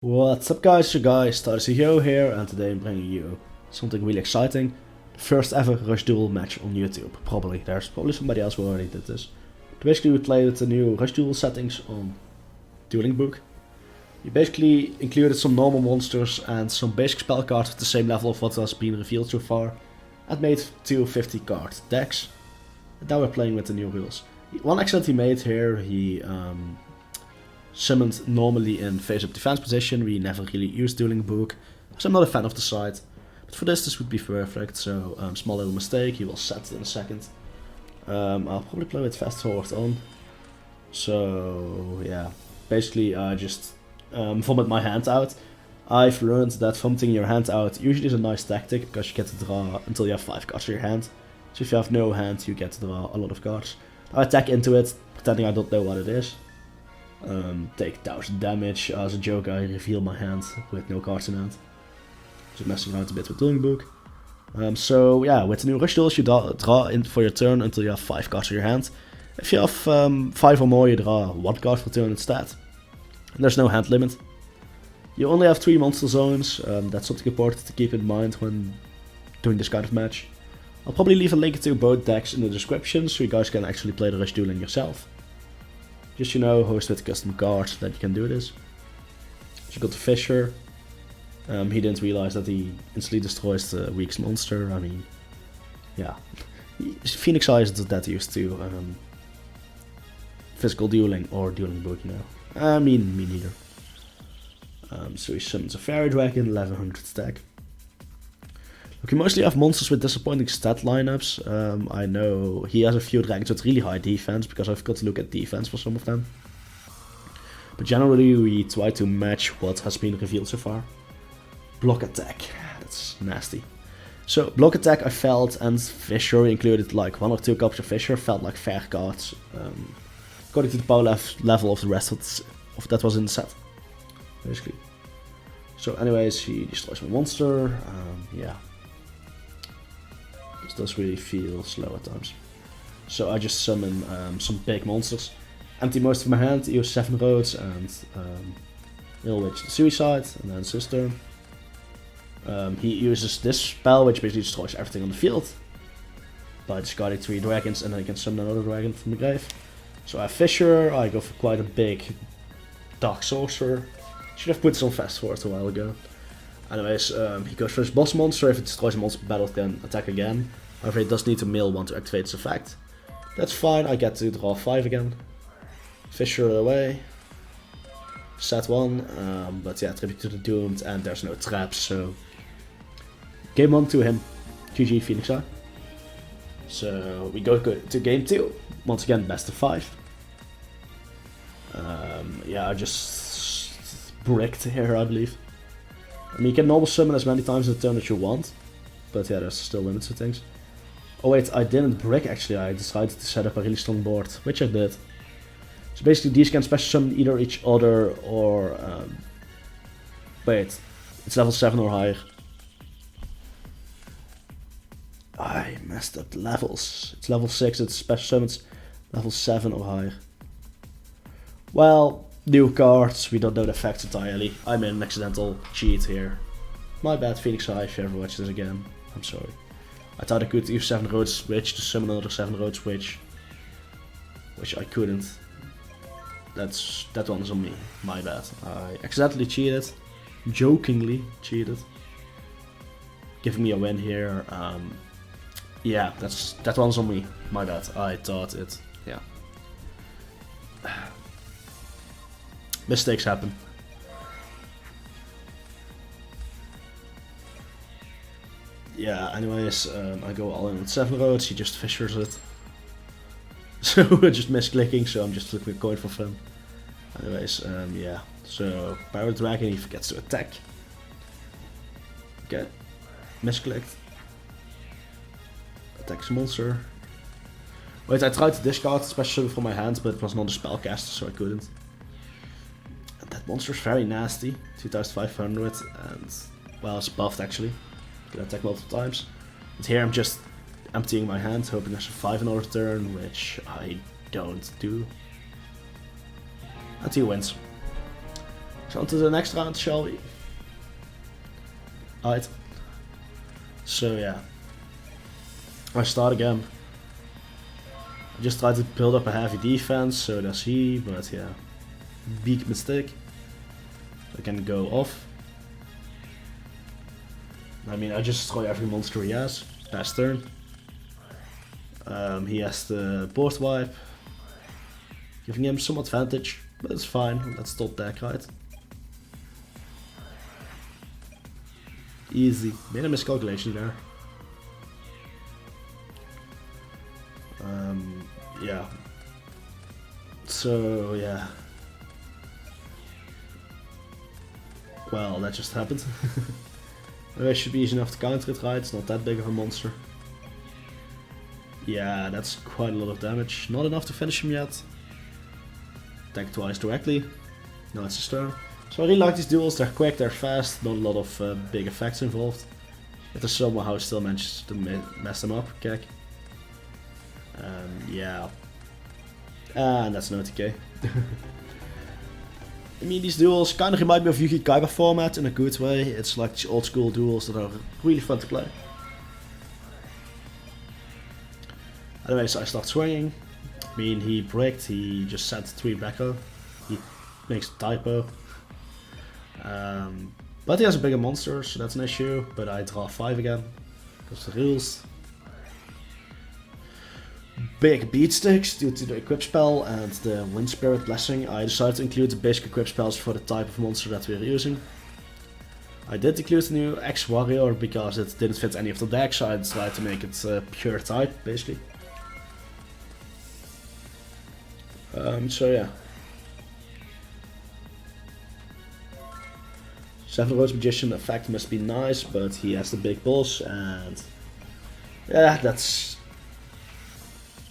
What's up guys, your guy Starcio here, and today I'm bringing you something really exciting. The first ever Rush Duel match on YouTube, probably. There's probably somebody else who already did this. But basically we played with the new Rush Duel settings on Dueling Book. You basically included some normal monsters and some basic spell cards with the same level of what has been revealed so far, and made two 50 card decks. And now we're playing with the new rules. One accident he made here, he summoned normally in face-up defense position. We never really used Dueling Book, so I'm not a fan of the side. But for this would be perfect, so small little mistake, he will set in a second. I'll probably play with fast forward on. So yeah, basically I just vomit my hand out. I've learned that vomiting your hand out usually is a nice tactic, because you get to draw until you have 5 cards in your hand. So if you have no hand, you get to draw a lot of cards. I attack into it, pretending I don't know what it is. Take 1000 damage. As a joke, I reveal my hand with no cards in hand. Just messing around a bit with Dueling Book. So yeah, with the new Rush Duels you draw in for your turn until you have 5 cards in your hand. If you have 5 or more, you draw 1 card per turn instead. And there's no hand limit. You only have 3 monster zones. That's something important to keep in mind when doing this kind of match. I'll probably leave a link to both decks in the description, so you guys can actually play the Rush Dueling yourself. Just, you know, host with custom cards that you can do this. So you got the Fisher. He didn't realize that he instantly destroys the weakest monster. I mean, yeah. Phoenix Eye isn't that used to physical dueling or Dueling Book, you know. I mean, me neither. So he summons a Fairy Dragon, 1100 stack. Look, you mostly have monsters with disappointing stat lineups. I know he has a few dragons with really high defense, because I've got to look at defense for some of them. But generally we try to match what has been revealed so far. Block attack, that's nasty. So block attack I felt, and Fisher included like 1 or 2 copies of Fisher, felt like fair cards. According to the power level of the rest of that was in the set, basically. So anyways, he destroys my monster, yeah. This does really feel slow at times. So I just summon some big monsters, empty most of my hand, use 7 roads and Witch the Suicide, and then Sister. He uses this spell, which basically destroys everything on the field by discarding 3 dragons, and then he can summon another dragon from the grave. So I have Fisher, I go for quite a big Dark Sorcerer. Should have put this on fast forward a while ago. Anyways, he goes for his boss monster. If it destroys a monster battle, it can attack again. However, it does need to mill 1 to activate its effect. That's fine, I get to draw 5 again. Fisher away. Set 1, but yeah, Tribute to the Doomed, and there's no traps, so... Game 1 to him. GG Phoenix Eye. So we go to game 2. Once again, best of 5. Yeah, I just bricked here, I believe. I mean, you can normal summon as many times in a turn as you want, but yeah, there's still limits to things. Oh wait, I didn't brick actually, I decided to set up a really strong board, which I did. So basically these can special summon either each other or... wait, it's level 7 or higher. I messed up the levels. It's level 6, it's special summons level 7 or higher. Well, new cards, we don't know the effects entirely. I made an accidental cheat here. My bad, Phoenix Eye, if you ever watch this again. I'm sorry. I thought I could use 7 Road Switch to summon another 7 Road Switch, which I couldn't. That one's on me, my bad. I accidentally cheated, jokingly cheated, giving me a win here. Yeah, that one's on me, my bad. I thought it, yeah. Mistakes happen. Yeah, anyways, I go all in with 7 roads, he just fishers it. So we're just misclicking, so I'm just flipping a coin for fun. Anyways, yeah. So, Pirate Dragon, he forgets to attack. Okay. Misclicked. Attacks monster. Wait, I tried to discard special from my hand, but it was not a spellcaster, so I couldn't. That monster is very nasty, 2500, and well, it's buffed actually. You can attack multiple times. But here I'm just emptying my hand, hoping I survive another turn, which I don't do. And he wins. So on to the next round, shall we? Alright. So yeah. I start again. I just tried to build up a heavy defense, so does he, but yeah. Big mistake. I can go off. I mean, I just destroy every monster he has. Last turn. He has the board wipe. Giving him some advantage, but it's fine. Let's top deck, right? Easy. Made a miscalculation there. Yeah. So, yeah. Well, that just happened. It should be easy enough to counter it, right? It's not that big of a monster. Yeah, that's quite a lot of damage. Not enough to finish him yet. Attack twice directly. Now it's his turn. So I really like these duels. They're quick, they're fast, not a lot of big effects involved. If there's somehow still manages to mess them up, kick. Yeah. And that's an OTK. I mean, these duels kind of remind me of Yuga Kaiba format in a good way. It's like old school duels that are really fun to play. Anyways, I start swinging. I mean, he bricked, he just sent 3 back up. He makes a typo. But he has a bigger monster, so that's an issue. But I draw 5 again. That's the rules. Big beat sticks due to the equip spell and the Wind Spirit blessing. I decided to include the basic equip spells for the type of monster that we're using. I did include the new X Warrior because it didn't fit any of the decks, so I decided to make it pure type, basically. So yeah. Seven Rose Magician effect must be nice, but he has the big boss, and yeah, that's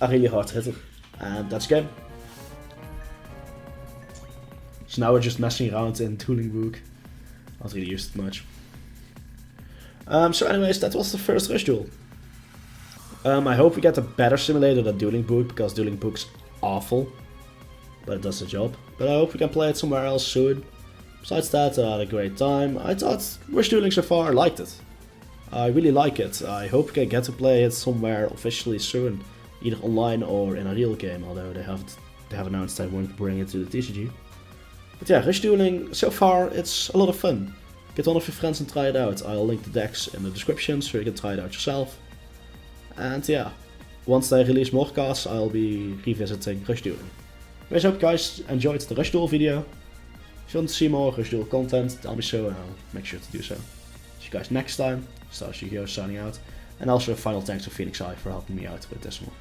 a really hard hitter, and that's game. So now we're just messing around in Dueling Book. Not really used it much. So anyways, that was the first Rush Duel. I hope we get a better simulator than Dueling Book, because Dueling Book's awful, but it does the job. But I hope we can play it somewhere else soon. Besides that, I had a great time. I thought Rush Dueling so far, I liked it. I really like it. I hope we can get to play it somewhere officially soon. Either online or in a real game, although they have announced they won't bring it to the TCG. But yeah, Rush Dueling, so far it's a lot of fun. Get one of your friends and try it out. I'll link the decks in the description so you can try it out yourself. And yeah, once they release more cards, I'll be revisiting Rush Dueling. Anyways, I hope you guys enjoyed the Rush Duel video. If you want to see more Rush Duel content, tell me so and I'll make sure to do so. See you guys next time. Star Studio signing out. And also final thanks to Phoenix Eye for helping me out with this one.